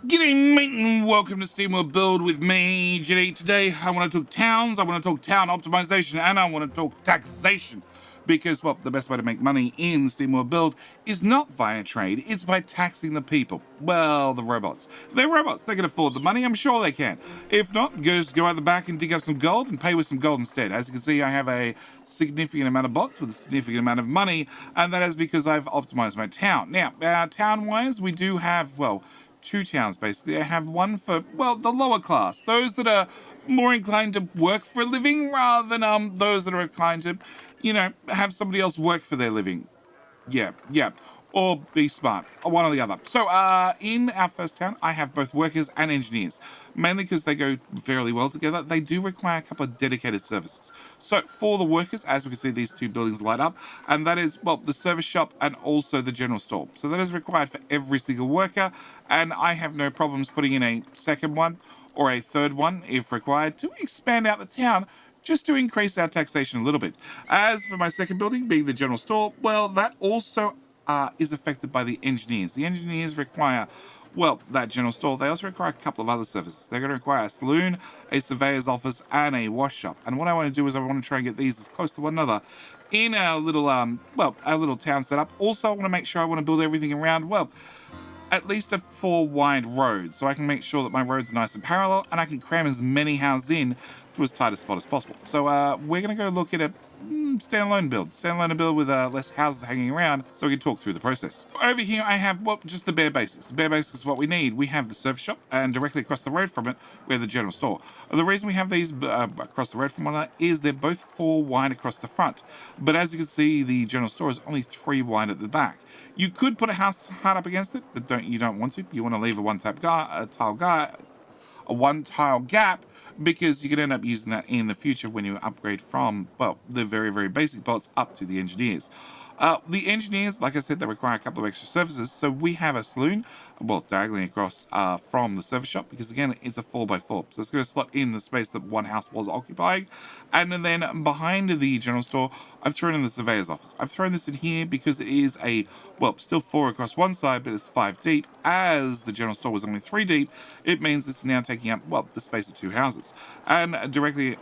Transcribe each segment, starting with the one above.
G'day mate and welcome to Steamworld Build with me, Jenny. Today I want to talk towns, I want to talk town optimization, and I want to talk taxation. Because, well, the best way to make money in Steamworld Build is not via trade, it's by taxing the people. Well, the robots. They're robots, they can afford the money, I'm sure they can. If not, just go out the back and dig up some gold and pay with some gold instead. As you can see, I have a significant amount of bots with a significant amount of money, and that is because I've optimized my town. Now, town-wise, we do have, well, two towns basically. I have one for, well, the lower class, those that are more inclined to work for a living rather than those that are inclined to, have somebody else work for their living. Yeah. Or be smart, or one or the other. So, in our first town, I have both workers and engineers, mainly because they go fairly well together. They do require a couple of dedicated services. So, for the workers, as we can see, these two buildings light up, and that is, well, the service shop and also the general store. So, that is required for every single worker, and I have no problems putting in a second one or a third one, if required, to expand out the town just to increase our taxation a little bit. As for my second building, being the general store, well, that also is affected by the engineers. The engineers require, well, that general store. They also require a couple of other services. They're going to require a saloon, a surveyor's office, and a wash shop. And what I want to do is I want to try and get these as close to one another in our little, our little town setup. Also, I want to make sure I want to build everything around, well, at least a 4 wide road, so I can make sure that my roads are nice and parallel, and I can cram as many houses in to as tight a spot as possible. So we're going to go look at a standalone build with less houses hanging around, so we can talk through the process. Over here I have, well, just the bare basics. The bare basics is what we need. We have the service shop, and directly across the road from it we have the general store. The reason we have these across the road from one another is they're both 4 wide across the front, but as you can see, the general store is only 3 wide at the back. You could put a house hard up against it, but you don't want to. You want to leave a one tile gap, because you can end up using that in the future when you upgrade from, well, the very, very basic bots up to the engineers. The engineers, like I said, they require a couple of extra services. So we have a saloon, well, diagonally across from the service shop, because again, it's a 4x4. So it's going to slot in the space that one house was occupying. And then behind the general store, I've thrown in the surveyor's office. I've thrown this in here because it is still 4 across one side, but it's 5 deep. As the general store was only 3 deep, it means this is now taking up, well, the space of 2 houses. And directly,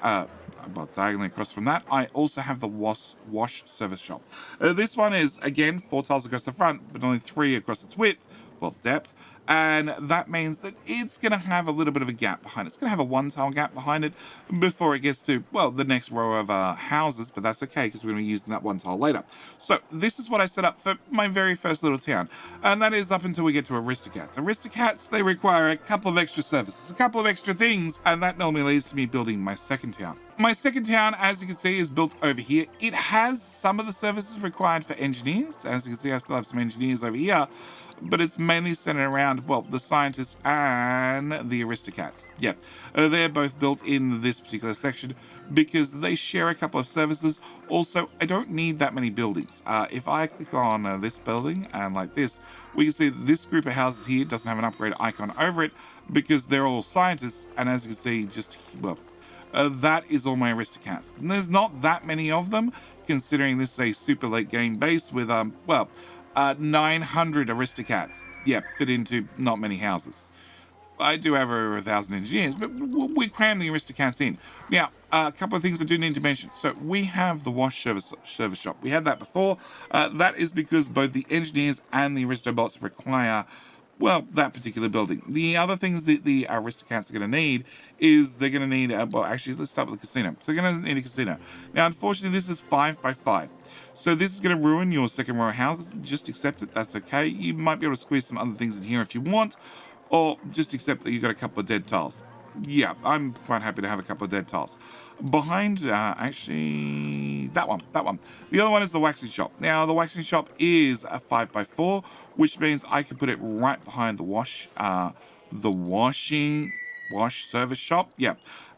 diagonally across from that, I also have the wash service shop. This one is, again, 4 tiles across the front, but only 3 across its width, well, depth, and that means that it's going to have a little bit of a gap behind it. It's going to have a 1 tile gap behind it before it gets to, well, the next row of houses, but that's okay because we're going to be using that 1 tile later. So this is what I set up for my very first little town, and that is up until we get to Aristocats. Aristocats, they require a couple of extra services, a couple of extra things, and that normally leads to me building my second town. My second town, as you can see, is built over here. It has some of the services required for engineers. As you can see, I still have some engineers over here, but it's mainly centered around, well, the scientists and the Aristocats. Yeah, they're both built in this particular section because they share a couple of services. Also, I don't need that many buildings. If I click on this building and like this, we can see that this group of houses here doesn't have an upgrade icon over it because they're all scientists, and as you can see, just, well, that is all my Aristocats. And there's not that many of them, considering this is a super late game base with, 900 Aristocats. Yeah, fit into not many houses. I do have over 1,000 engineers, but we cram the Aristocats in. Now, a couple of things I do need to mention. So we have the wash service shop. We had that before. That is because both the engineers and the Aristobots require, well, that particular building. The other things that the Aristocats are going to need is they're going to need, actually, let's start with the casino. So they're going to need a casino. Now, unfortunately, this is 5x5. So this is going to ruin your second row of houses. Just accept it. That's okay. You might be able to squeeze some other things in here if you want, or just accept that you've got a couple of dead tiles. Yeah, I'm quite happy to have a couple of dead tiles. Behind, actually, that one. The other one is the waxing shop. Now, the waxing shop is a 5x4, which means I can put it right behind the wash service shop. Yeah.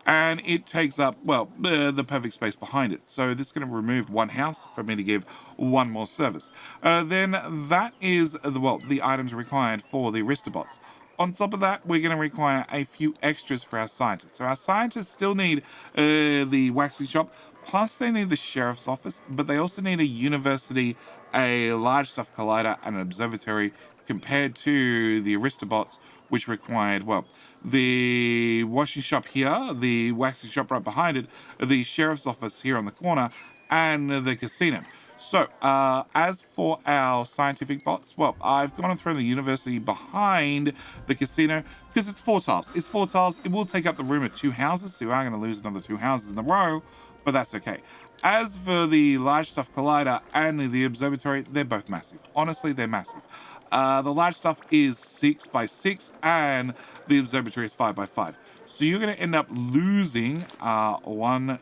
And it takes up, well, the perfect space behind it. So this is going to remove 1 house for me to give 1 more service. Then that is, the items required for the Aristobots. On top of that, we're going to require a few extras for our scientists. So our scientists still need the waxing shop, plus they need the sheriff's office, but they also need a university, a large stuff collider, and an observatory compared to the Aristobots, which required, well, the washing shop here, the waxing shop right behind it, the sheriff's office here on the corner, and the casino. So, as for our scientific bots, well, I've gone and thrown the university behind the casino because it's 4 tiles. It's 4 tiles. It will take up the room of 2 houses, so you are going to lose another 2 houses in a row, but that's okay. As for the large stuff collider and the observatory, they're both massive. Honestly, they're massive. The large stuff is 6 by 6 and the observatory is 5 by 5. So you're going to end up losing 1,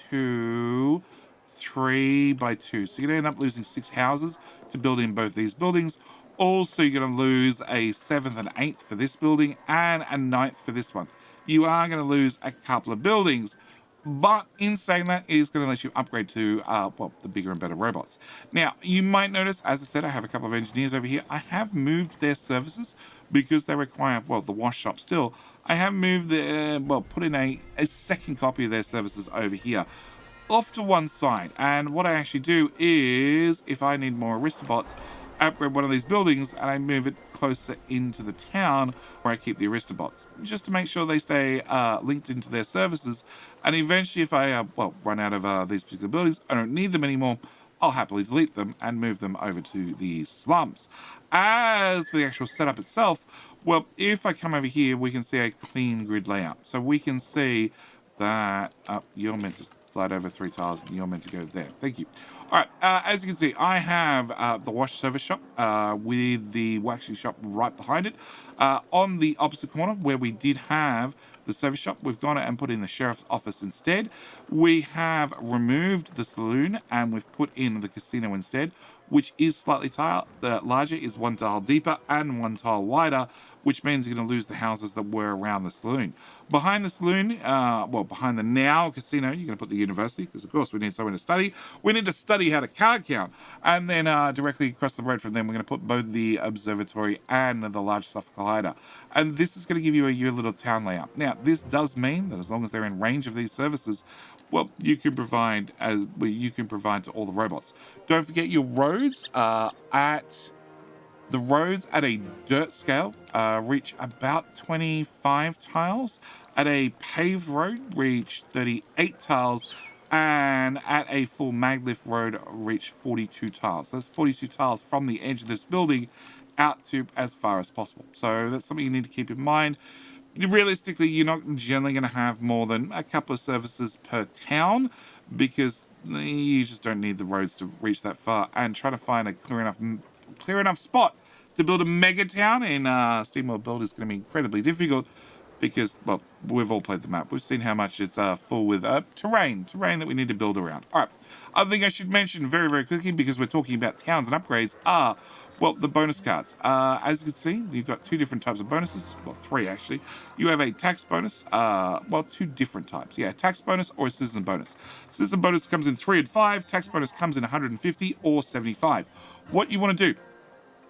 2, 3 by 2. So you're going to end up losing 6 houses to build in both these buildings. Also, you're going to lose a 7th and 8th for this building and a 9th for this one. You are going to lose a couple of buildings. But in saying that, it is going to let you upgrade to, well, the bigger and better robots. Now, you might notice, as I said, I have a couple of engineers over here. I have moved their services because they require, well, the wash shop still. I have moved their, well, put in a second copy of their services over here off to one side. And what I actually do is, if I need more Aristobots, upgrade one of these buildings and I move it closer into the town where I keep the Aristobots, just to make sure they stay linked into their services. And eventually, if I well, run out of these particular buildings, I don't need them anymore, I'll happily delete them and move them over to the slums. As for the actual setup itself, well, if I come over here, we can see a clean grid layout. So we can see that you're meant to slide over 3 tiles and you're meant to go there. Thank you. All right, as you can see, I have the wash service shop with the waxing shop right behind it. On the opposite corner where we did have the service shop, we've gone and put in the sheriff's office instead. We have removed the saloon and we've put in the casino instead, which is slightly larger, is 1 tile deeper and 1 tile wider, which means you're going to lose the houses that were around the saloon. Behind the saloon, well, behind the now casino, you're going to put the university, because of course we need somewhere to study. We need to study how to card count. And then directly across the road from them, we're going to put both the observatory and the large stuff collider. And this is going to give you your little town layout. Now, this does mean that as long as they're in range of these services, well, you can provide to all the robots. Don't forget your roads at a dirt scale reach about 25 tiles. At a paved road, reach 38 tiles. And at a full maglift road, reach 42 tiles. So that's 42 tiles from the edge of this building out to as far as possible. So that's something you need to keep in mind. Realistically, you're not generally going to have more than a couple of services per town because you just don't need the roads to reach that far. And trying to find a clear enough spot to build a mega town in Steamworld Build is going to be incredibly difficult because, well, we've all played the map. We've seen how much it's full with terrain that we need to build around. All right, other thing I should mention very, very quickly, because we're talking about towns and upgrades, are, well, the bonus cards. As you can see, you've got 2 different types of bonuses. Well, 3 actually. You have a tax bonus, well, 2 different types. Yeah, tax bonus or a citizen bonus. Citizen bonus comes in 3 and 5. Tax bonus comes in 150 or 75. What you want to do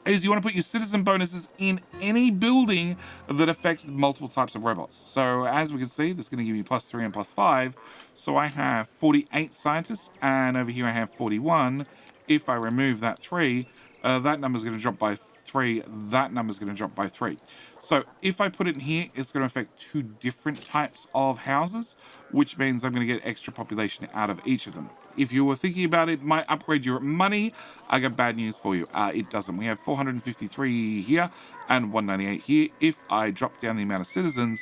is you want to put your citizen bonuses in any building that affects multiple types of robots. So as we can see, this is going to give you +3 and +5. So I have 48 scientists, and over here I have 41. If I remove that 3, that number is going to drop by 3. That number is going to drop by 3. So if I put it in here, it's going to affect 2 different types of houses, which means I'm going to get extra population out of each of them. If you were thinking about it might upgrade your money, I got bad news for you. It doesn't. We have 453 here and 198 here. If I drop down the amount of citizens,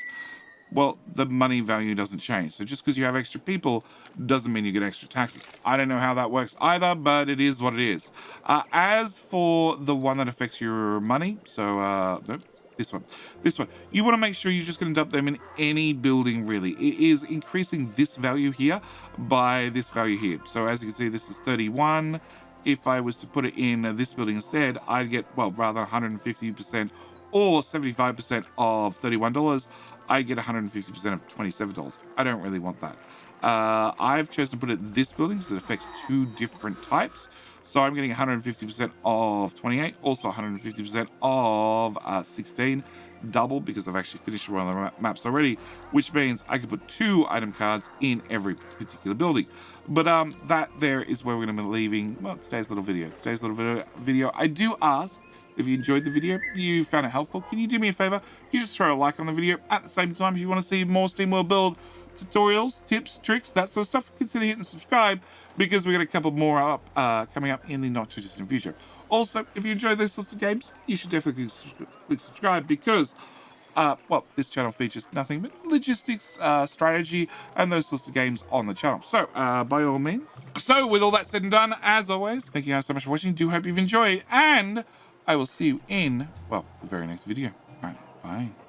well, the money value doesn't change. So just because you have extra people doesn't mean you get extra taxes. I don't know how that works either, but it is what it is. As for the one that affects your money, so nope. This one, you want to make sure you're just going to dump them in any building, really. It is increasing this value here by this value here. So as you can see, this is 31. If I was to put it in this building instead, I'd get, well, rather 150% or 75% of $31, I get 150% of $27. I don't really want that. I've chosen to put it this building because it affects 2 different types. So I'm getting 150% of 28, also 150% of 16, double because I've actually finished one of the maps already, which means I could put 2 item cards in every particular building. But that there is where we're going to be leaving, well, today's little video. I do ask If you enjoyed the video, you found it helpful, can you do me a favor? You just throw a like on the video. At the same time, if you want to see more Steamworld build tutorials, tips, tricks, that sort of stuff, consider hitting subscribe, because we've got a couple more up coming up in the not too distant future. Also, if you enjoy those sorts of games, you should definitely click subscribe, because well, this channel features nothing but logistics, strategy, and those sorts of games on the channel. So, by all means. So, with all that said and done, as always, thank you guys so much for watching. Do hope you've enjoyed, and I will see you in, well, the very next video. All right, bye.